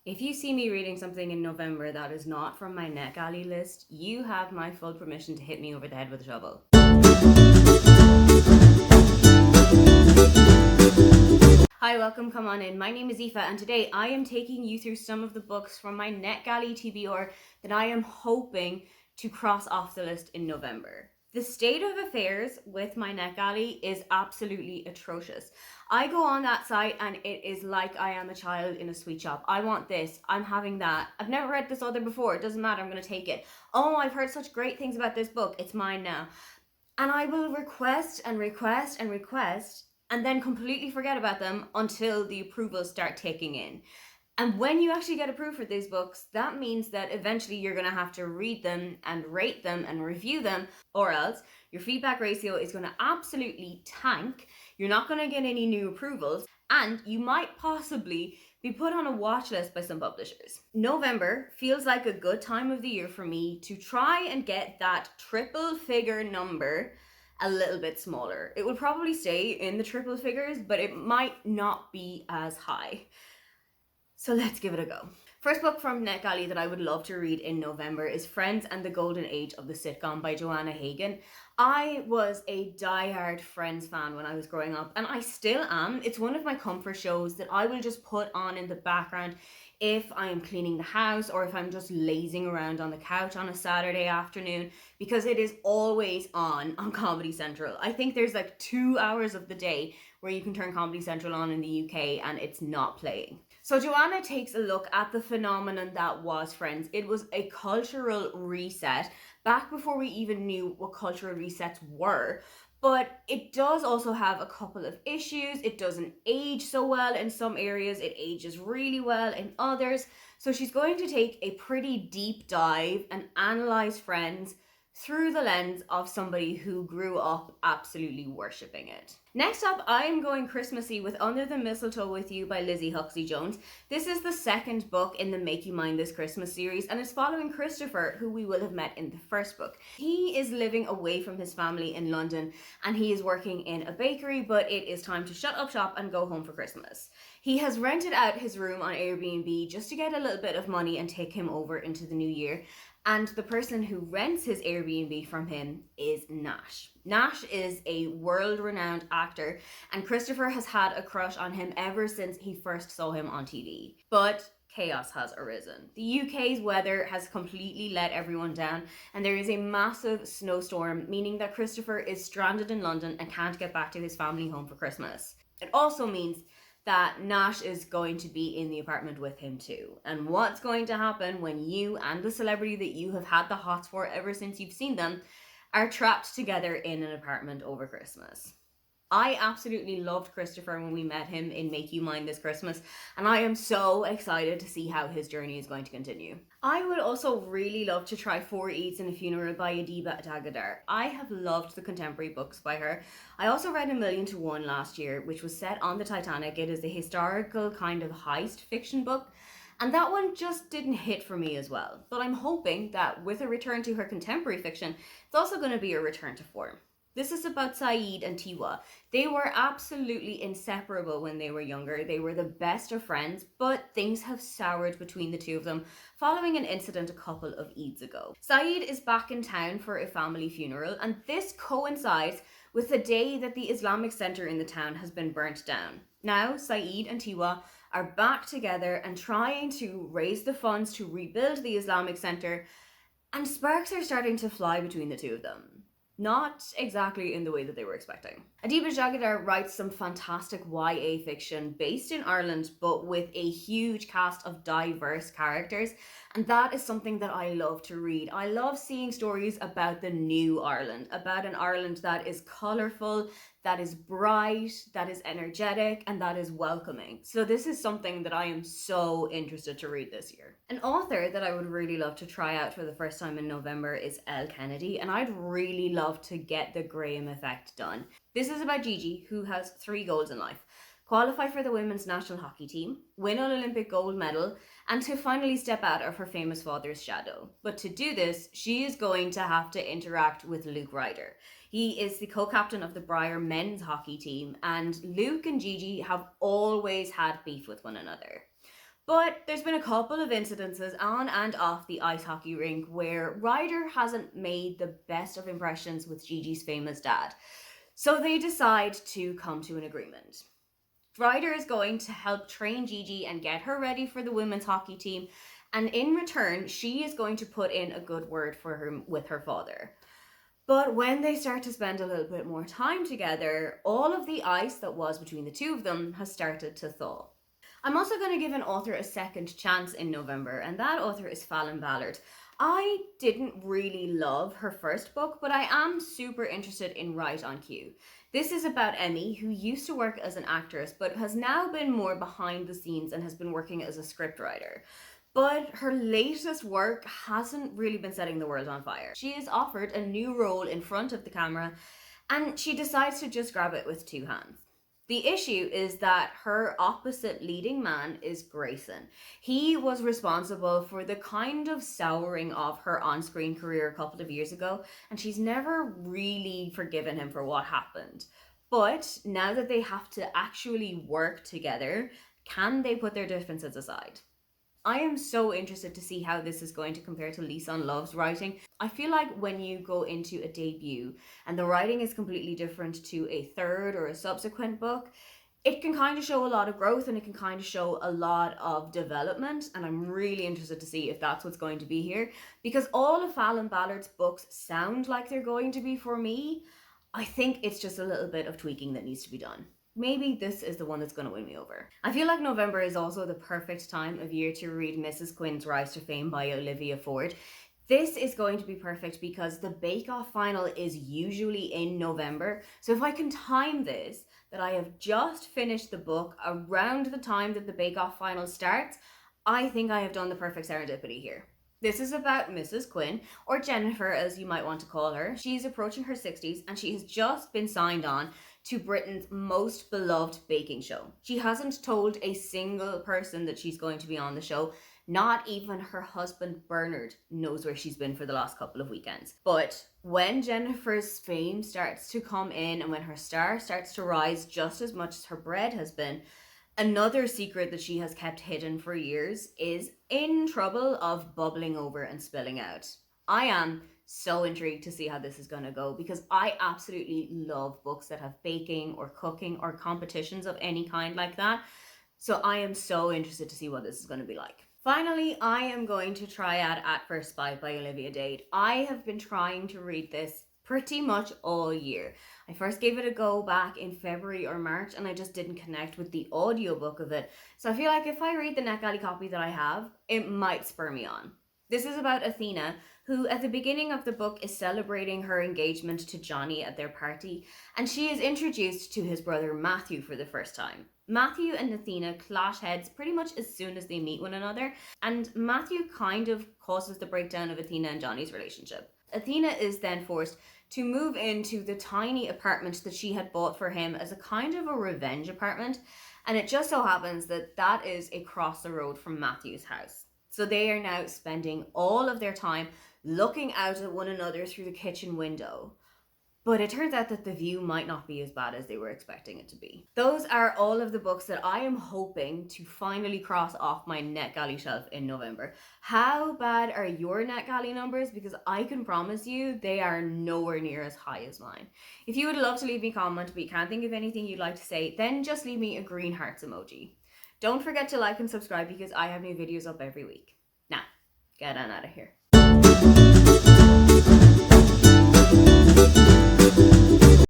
If you see me reading something in November that is not from my Netgalley list, you have my full permission to hit me over the head with a shovel. Hi, welcome, come on in. My name is Aoife, and today I am taking you through some of the books from my Netgalley TBR that I am hoping to cross off the list in November. The state of affairs with my Netgalley is absolutely atrocious. I go on that site and it is like I am a child in a sweet shop. I want this, I'm having that. I've never read this other before, it doesn't matter, I'm going to take it. Oh, I've heard such great things about this book, it's mine now. And I will request and request and request and then completely forget about them until the approvals start ticking in. And when you actually get approved for these books, that means that eventually you're going to have to read them and rate them and review them, or else your feedback ratio is going to absolutely tank. You're not going to get any new approvals, and you might possibly be put on a watch list by some publishers. November feels like a good time of the year for me to try and get that triple figure number a little bit smaller. It will probably stay in the triple figures, but it might not be as high. So let's give it a go. First book from Netgalley that I would love to read in November is Friends and the Golden Age of the Sitcom by Joanna Hagan. I was a diehard Friends fan when I was growing up, and I still am. It's one of my comfort shows that I will just put on in the background if I am cleaning the house or if I'm just lazing around on the couch on a Saturday afternoon, because it is always on Comedy Central. I think there's like 2 hours of the day where you can turn Comedy Central on in the UK and it's not playing. So Joanna takes a look at the phenomenon that was Friends. It was a cultural reset back before we even knew what cultural resets were. But it does also have a couple of issues. It doesn't age so well in some areas. It ages really well in others. So she's going to take a pretty deep dive and analyze Friends through the lens of somebody who grew up absolutely worshipping it. Next up, I am going Christmassy with Under the Mistletoe with You by Lizzie Huxley Jones. This is the second book in the Make You Mine This Christmas series, and is following Christopher, who we will have met in the first book. He is living away from his family in London, and he is working in a bakery, but it is time to shut up shop and go home for Christmas. He has rented out his room on Airbnb just to get a little bit of money and take him over into the new year. And the person who rents his Airbnb from him is Nash. Nash is a world-renowned actor, and Christopher has had a crush on him ever since he first saw him on TV. But chaos has arisen. The UK's weather has completely let everyone down, and there is a massive snowstorm, meaning that Christopher is stranded in London and can't get back to his family home for Christmas. It also means that Nash is going to be in the apartment with him too. And what's going to happen when you and the celebrity that you have had the hots for ever since you've seen them are trapped together in an apartment over Christmas? I absolutely loved Christopher when we met him in Make You Mine This Christmas, and I am so excited to see how his journey is going to continue. I would also really love to try Four Eats and a Funeral by Adiba Dagadar. I have loved the contemporary books by her. I also read A Million to One last year, which was set on the Titanic. It is a historical kind of heist fiction book, and that one just didn't hit for me as well. But I'm hoping that with a return to her contemporary fiction, it's also going to be a return to form. This is about Saeed and Tiwa. They were absolutely inseparable when they were younger. They were the best of friends, but things have soured between the two of them following an incident a couple of Eids ago. Saeed is back in town for a family funeral, and this coincides with the day that the Islamic center in the town has been burnt down. Now, Saeed and Tiwa are back together and trying to raise the funds to rebuild the Islamic center, and sparks are starting to fly between the two of them. Not exactly in the way that they were expecting. Adiba Jagadar writes some fantastic YA fiction based in Ireland, but with a huge cast of diverse characters, and that is something that I love to read. I love seeing stories about the new Ireland, about an Ireland that is colourful, that is bright, that is energetic, and that is welcoming. So this is something that I am so interested to read this year. An author that I would really love to try out for the first time in November is Elle Kennedy, and I'd really love to get the Graham Effect done. This is about Gigi, who has 3 goals in life: qualify for the women's national hockey team, win an Olympic gold medal, and to finally step out of her famous father's shadow. But to do this, she is going to have to interact with Luke Ryder. He is the co-captain of the Briar men's hockey team, and Luke and Gigi have always had beef with one another. But there's been a couple of incidences on and off the ice hockey rink where Ryder hasn't made the best of impressions with Gigi's famous dad. So they decide to come to an agreement. Ryder is going to help train Gigi and get her ready for the women's hockey team, and in return, she is going to put in a good word for her with her father. But when they start to spend a little bit more time together, all of the ice that was between the two of them has started to thaw. I'm also going to give an author a second chance in November, and that author is Fallon Ballard. I didn't really love her first book, but I am super interested in Right on Cue. This is about Emmy, who used to work as an actress, but has now been more behind the scenes and has been working as a scriptwriter. But her latest work hasn't really been setting the world on fire. She is offered a new role in front of the camera, and she decides to just grab it with two hands. The issue is that her opposite leading man is Grayson. He was responsible for the kind of souring of her on-screen career a couple of years ago, and she's never really forgiven him for what happened. But now that they have to actually work together, can they put their differences aside? I am so interested to see how this is going to compare to Lisan Love's writing. I feel like when you go into a debut and the writing is completely different to a third or a subsequent book, it can kind of show a lot of growth and it can kind of show a lot of development, and I'm really interested to see if that's what's going to be here, because all of Fallon Ballard's books sound like they're going to be for me. I think it's just a little bit of tweaking that needs to be done. Maybe this is the one that's going to win me over. I feel like November is also the perfect time of year to read Mrs. Quinn's Rise to Fame by Olivia Ford. This is going to be perfect because the Bake Off final is usually in November. So if I can time this, that I have just finished the book around the time that the Bake Off final starts, I think I have done the perfect serendipity here. This is about Mrs. Quinn, or Jennifer as you might want to call her. She's approaching her 60s and she has just been signed on to Britain's most beloved baking show. She hasn't told a single person that she's going to be on the show. Not even her husband Bernard knows where she's been for the last couple of weekends. But when Jennifer's fame starts to come in and when her star starts to rise just as much as her bread has been, another secret that she has kept hidden for years is in trouble of bubbling over and spilling out. I am so intrigued to see how this is going to go because I absolutely love books that have baking or cooking or competitions of any kind like that. So I am so interested to see what this is going to be like. Finally, I am going to try out At First Bite by Olivia Dade. I have been trying to read this pretty much all year. I first gave it a go back in February or March and I just didn't connect with the audiobook of it. So I feel like if I read the Netgalley copy that I have, it might spur me on. This is about Athena, who at the beginning of the book is celebrating her engagement to Johnny at their party, and she is introduced to his brother Matthew for the first time. Matthew and Athena clash heads pretty much as soon as they meet one another, and Matthew kind of causes the breakdown of Athena and Johnny's relationship. Athena is then forced to move into the tiny apartment that she had bought for him as a kind of a revenge apartment, and it just so happens that that is across the road from Matthew's house. So they are now spending all of their time looking out at one another through the kitchen window. But it turns out that the view might not be as bad as they were expecting it to be. Those are all of the books that I am hoping to finally cross off my Netgalley shelf in November. How bad are your Netgalley numbers? Because I can promise you they are nowhere near as high as mine. If you would love to leave me a comment but you can't think of anything you'd like to say, then just leave me a green hearts emoji. Don't forget to like and subscribe because I have new videos up every week. Now, get on out of here.